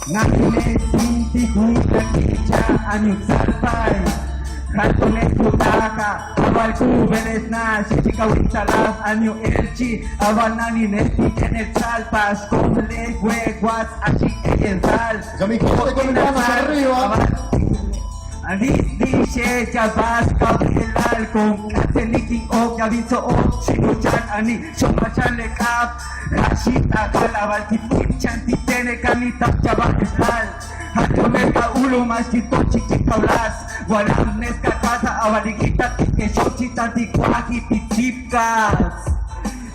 Nakine tinti kuta kicha anyuksarpai Hatune kutaka Abal kubeles na Shishika wintalaf anyu elchi Abal nani nesti tener salpas Komple hueguas ashi eyenzal Ya mi gente con manos arriba. Dice Jabas Kabelal con Kateniki o Gaviso o Shinuchan Ani Shomachan Lekap Rashita Kalabal Tipip Chanti Tene Kanita Jabal Islal Hatomeka Ulu Mashito Chichikaulas Guaram Neska Kata Abaligita Tike Shochi Tantikwaki Titsipkas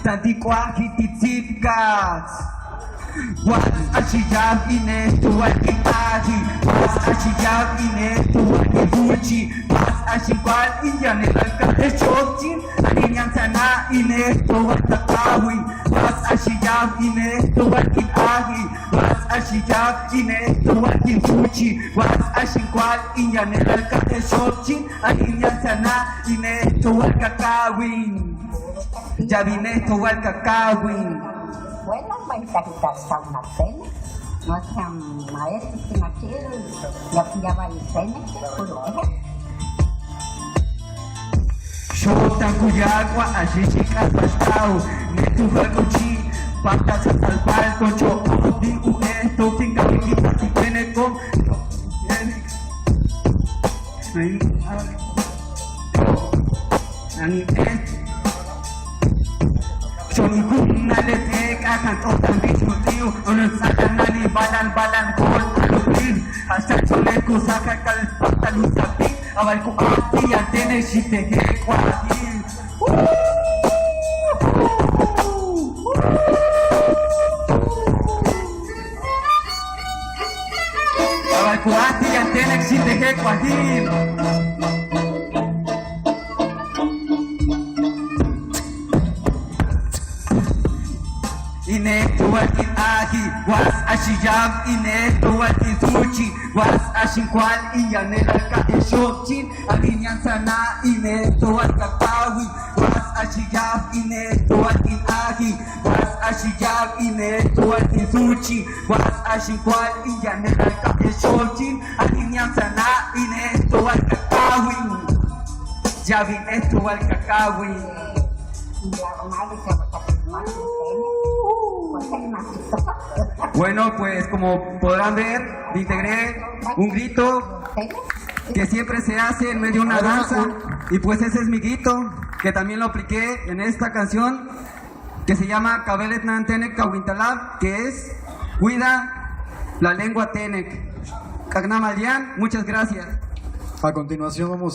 Tantikwaki Titsipkas Was ashiyab ines tu alkitaji Was ashiyab ines tu alkifuchi Was ashigual inyan el alcalde shochin Aninyan sana ines tu alkakawi Was ashiyab ines tu alkitaji Was ashiyab ines tu alkifuchi Was ashigual inyan el alcalde shochin Aninyan sana ines tu alkakawi Ya vine tu alkakawi. Bueno, Margarita Salmatene, nuestra maestra financiera, ya pillaba el pene, Shota Cuyagua, Ashishika Pastau, Netu Haguchi, Patas Salpal, Concho, Di Uesto, Finga Wikita, Si tiene con. Shonigun nalete kakan otan bismutiu Unun sakan nani balan kol alupin Hasta choleku saka kal patalu sapi Awal ku ati antene shitege kwati Awal ku ati antene shitege kwati Ine tuwalkin ahi, was ashiyab ine tuwalkin suchi, was ashinkwal iyanel alka eshochin, alinyan sana ine tuwalka kawi, was ashiyab ine tuwalkin ahi, was ashiyab ine tuwalkin suchi, was ashinkwal iyanel alka eshochin, alinyan sana ine tuwalka kawi, ya vine tuwalka kawi. Bueno, pues como podrán ver, integré un grito que siempre se hace en medio de una danza y pues ese es mi grito que también lo apliqué en esta canción que se llama Kabeletnan Tenek Kawintalab, que es Cuida la lengua Tenek. Kagnamalian, muchas gracias. A continuación vamos